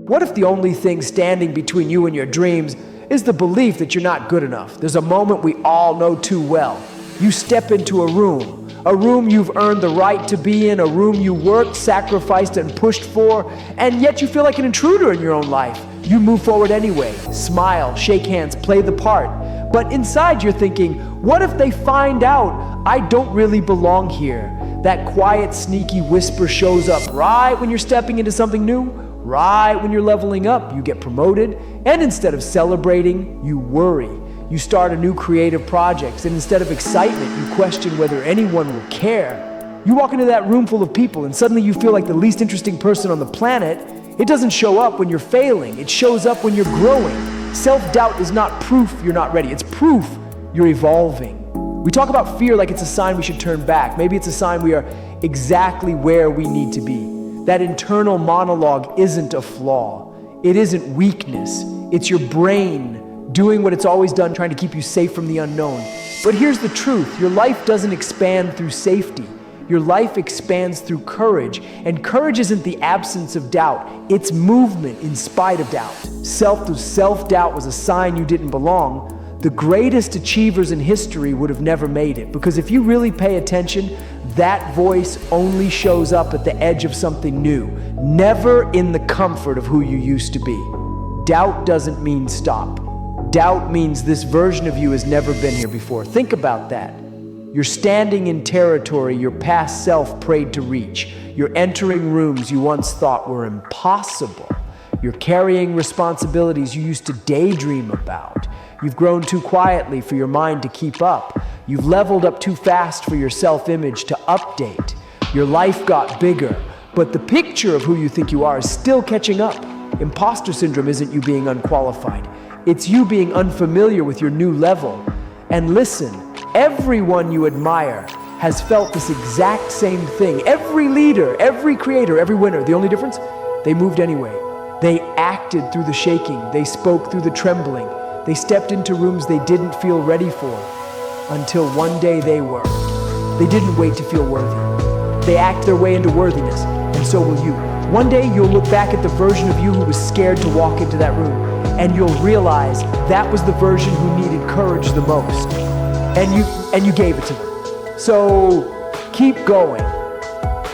What if the only thing standing between you and your dreams is the belief that you're not good enough? There's a moment we all know too well. You step into a room you've earned the right to be in, a room you worked, sacrificed, and pushed for, and yet you feel like an intruder in your own life. You move forward anyway, smile, shake hands, play the part. But inside you're thinking, what if they find out I don't really belong here? That quiet, sneaky whisper shows up right when you're stepping into something new, right when you're leveling up, you get promoted, and instead of celebrating, you worry. You start a new creative project, and instead of excitement, you question whether anyone will care. You walk into that room full of people, and suddenly you feel like the least interesting person on the planet. It doesn't show up when you're failing, it shows up when you're growing. Self-doubt is not proof you're not ready, it's proof you're evolving. We talk about fear like it's a sign we should turn back. Maybe it's a sign we are exactly where we need to be. That internal monologue isn't a flaw. It isn't weakness. It's your brain doing what it's always done, trying to keep you safe from the unknown. But here's the truth. Your life doesn't expand through safety. Your life expands through courage. And courage isn't the absence of doubt. It's movement in spite of doubt. Self-doubt was a sign you didn't belong. The greatest achievers in history would have never made it. Because if you really pay attention, that voice only shows up at the edge of something new, never in the comfort of who you used to be. Doubt doesn't mean stop. Doubt means this version of you has never been here before. Think about that. You're standing in territory your past self prayed to reach. You're entering rooms you once thought were impossible. You're carrying responsibilities you used to daydream about. You've grown too quietly for your mind to keep up. You've leveled up too fast for your self-image to update. Your life got bigger, but the picture of who you think you are is still catching up. Imposter syndrome isn't you being unqualified. It's you being unfamiliar with your new level. And listen, everyone you admire has felt this exact same thing. Every leader, every creator, every winner. The only difference? They moved anyway. They acted through the shaking. They spoke through the trembling. They stepped into rooms they didn't feel ready for, until one day they were. They didn't wait to feel worthy. They act their way into worthiness, and so will you. One day you'll look back at the version of you who was scared to walk into that room, and you'll realize that was the version who needed courage the most. And you gave it to them. So keep going.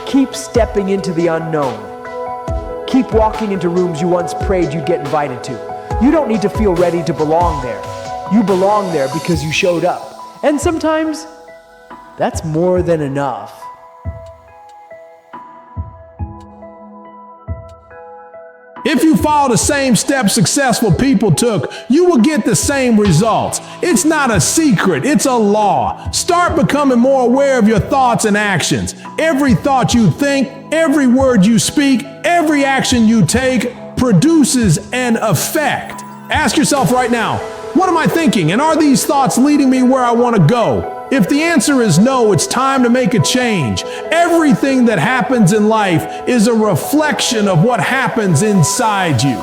Keep stepping into the unknown. Keep walking into rooms you once prayed you'd get invited to. You don't need to feel ready to belong there. You belong there because you showed up. And sometimes, that's more than enough. If you follow the same steps successful people took, you will get the same results. It's not a secret, it's a law. Start becoming more aware of your thoughts and actions. Every thought you think, every word you speak, every action you take produces an effect. Ask yourself right now, what am I thinking? And are these thoughts leading me where I want to go? If the answer is no, it's time to make a change. Everything that happens in life is a reflection of what happens inside you.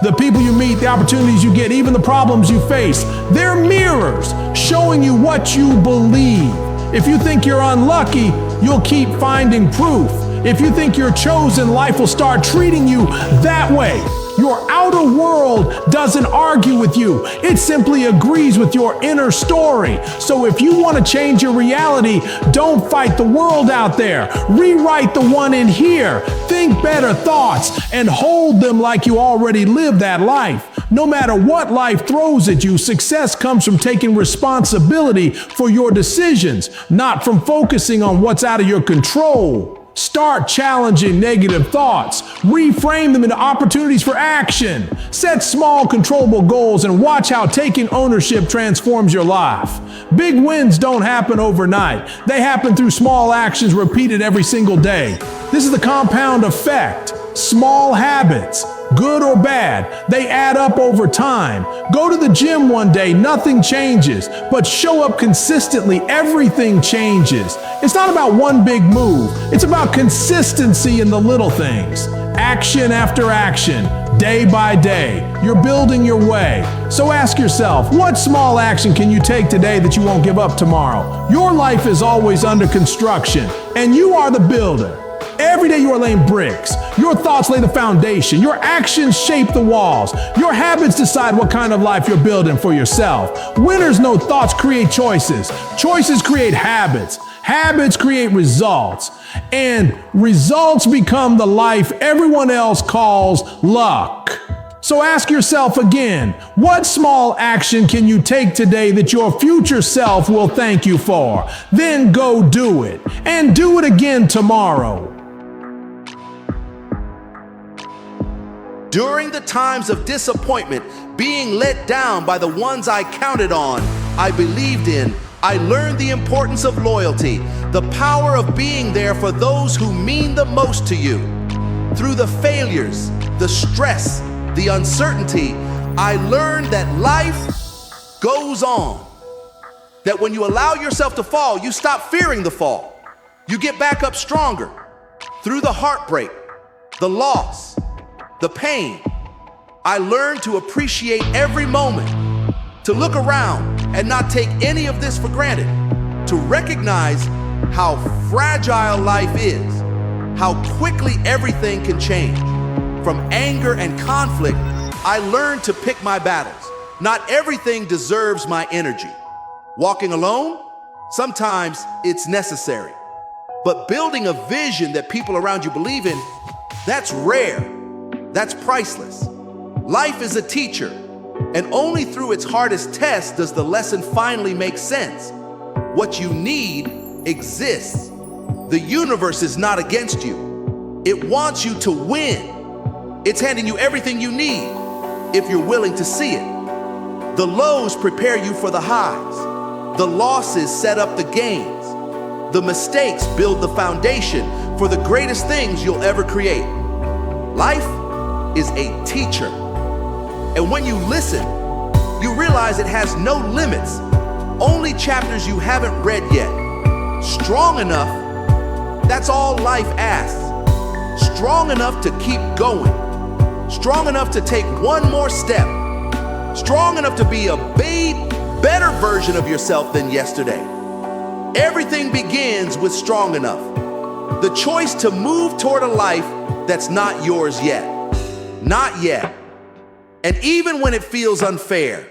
The people you meet, the opportunities you get, even the problems you face, they're mirrors showing you what you believe. If you think you're unlucky, you'll keep finding proof. If you think you're chosen, life will start treating you that way. Your outer world doesn't argue with you. It simply agrees with your inner story. So if you want to change your reality, don't fight the world out there. Rewrite the one in here. Think better thoughts and hold them like you already lived that life. No matter what life throws at you, success comes from taking responsibility for your decisions, not from focusing on what's out of your control. Start challenging negative thoughts. Reframe them into opportunities for action. Set small, controllable goals and watch how taking ownership transforms your life. Big wins don't happen overnight. They happen through small actions repeated every single day. This is the compound effect. Small habits, good or bad, they add up over time. Go to the gym one day, nothing changes, but show up consistently, everything changes. It's not about one big move, it's about consistency in the little things. Action after action, day by day, you're building your way. So ask yourself, what small action can you take today that you won't give up tomorrow? Your life is always under construction, and you are the builder. Every day you are laying bricks. Your thoughts lay the foundation. Your actions shape the walls. Your habits decide what kind of life you're building for yourself. Winners know thoughts create choices. Choices create habits. Habits create results. And results become the life everyone else calls luck. So ask yourself again, what small action can you take today that your future self will thank you for? Then go do it. And do it again tomorrow. During the times of disappointment, being let down by the ones I counted on, I believed in, I learned the importance of loyalty, the power of being there for those who mean the most to you. Through the failures, the stress, the uncertainty, I learned that life goes on. That when you allow yourself to fall, you stop fearing the fall. You get back up stronger. Through the heartbreak, the loss, the pain, I learned to appreciate every moment, to look around and not take any of this for granted, to recognize how fragile life is, how quickly everything can change. From anger and conflict, I learned to pick my battles. Not everything deserves my energy. Walking alone, sometimes it's necessary. But building a vision that people around you believe in, that's rare. That's priceless. Life is a teacher, and only through its hardest test does the lesson finally make sense. What you need exists. The universe is not against you. It wants you to win. It's handing you everything you need if you're willing to see it. The lows prepare you for the highs. The losses set up the gains. The mistakes build the foundation for the greatest things you'll ever create. Life is a teacher. And when you listen, you realize it has no limits, only chapters you haven't read yet. Strong enough, that's all life asks. Strong enough to keep going. Strong enough to take one more step. Strong enough to be a better version of yourself than yesterday. Everything begins with strong enough. The choice to move toward a life that's not yours yet. Not yet. And even when it feels unfair,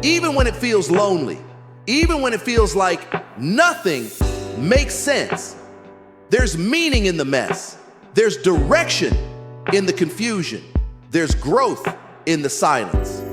even when it feels lonely, even when it feels like nothing makes sense, there's meaning in the mess. There's direction in the confusion. There's growth in the silence.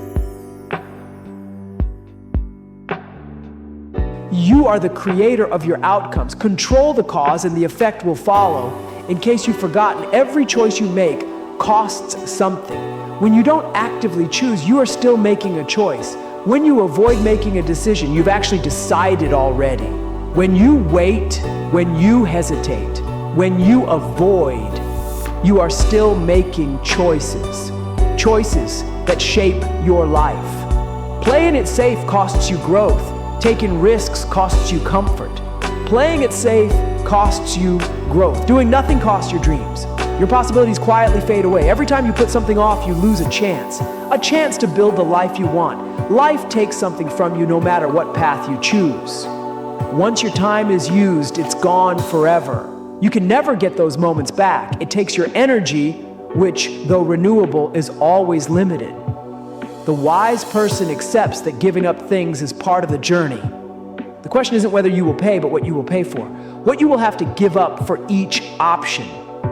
You are the creator of your outcomes. Control the cause and the effect will follow. In case you've forgotten, every choice you make costs something. When you don't actively choose, you are still making a choice. When you avoid making a decision, you've actually decided already. When you wait, when you hesitate, when you avoid, you are still making choices. Choices that shape your life. Playing it safe costs you growth. Taking risks costs you comfort. Playing it safe costs you growth. Doing nothing costs your dreams. Your possibilities quietly fade away. Every time you put something off, you lose a chance to build the life you want. Life takes something from you no matter what path you choose. Once your time is used, it's gone forever. You can never get those moments back. It takes your energy, which, though renewable, is always limited. The wise person accepts that giving up things is part of the journey. The question isn't whether you will pay, but what you will pay for. What you will have to give up for each option.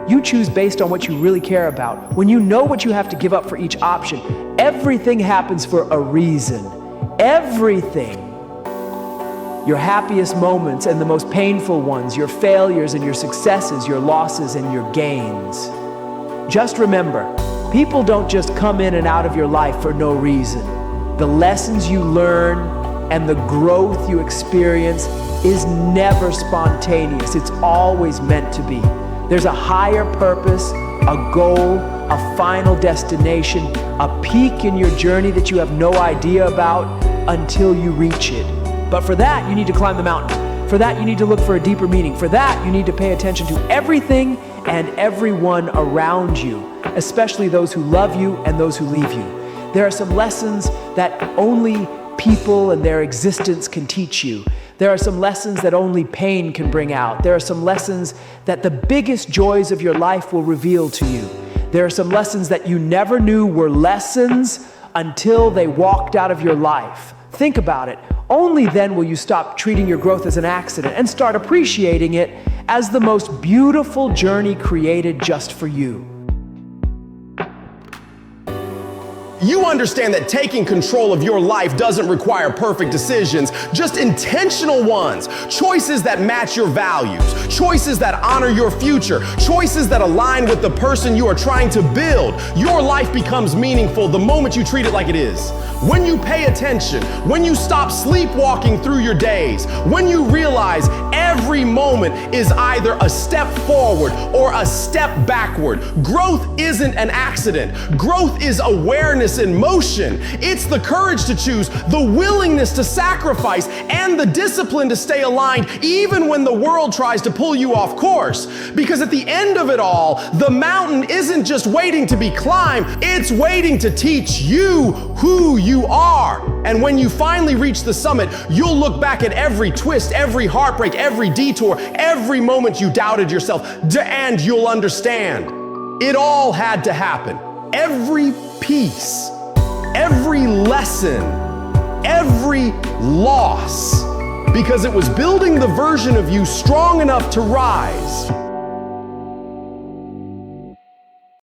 You choose based on what you really care about. When you know what you have to give up for each option, everything happens for a reason. Everything. Your happiest moments and the most painful ones, your failures and your successes, your losses and your gains. Just remember, people don't just come in and out of your life for no reason. The lessons you learn and the growth you experience is never spontaneous. It's always meant to be. There's a higher purpose, a goal, a final destination, a peak in your journey that you have no idea about until you reach it. But for that, you need to climb the mountain. For that, you need to look for a deeper meaning. For that, you need to pay attention to everything and everyone around you, especially those who love you and those who leave you. There are some lessons that only people and their existence can teach you. There are some lessons that only pain can bring out. There are some lessons that the biggest joys of your life will reveal to you. There are some lessons that you never knew were lessons until they walked out of your life. Think about it. Only then will you stop treating your growth as an accident and start appreciating it as the most beautiful journey created just for you. You understand that taking control of your life doesn't require perfect decisions, just intentional ones. Choices that match your values, choices that honor your future, choices that align with the person you are trying to build. Your life becomes meaningful the moment you treat it like it is. When you pay attention, when you stop sleepwalking through your days, when you realize every moment is either a step forward or a step backward. Growth isn't an accident. Growth is awareness in motion. It's the courage to choose, the willingness to sacrifice, and the discipline to stay aligned even when the world tries to pull you off course. Because at the end of it all, the mountain isn't just waiting to be climbed, it's waiting to teach you who you are. And when you finally reach the summit, you'll look back at every twist, every heartbreak, every detour, every moment you doubted yourself, and you'll understand it all had to happen. Every piece, every lesson, every loss, because it was building the version of you strong enough to rise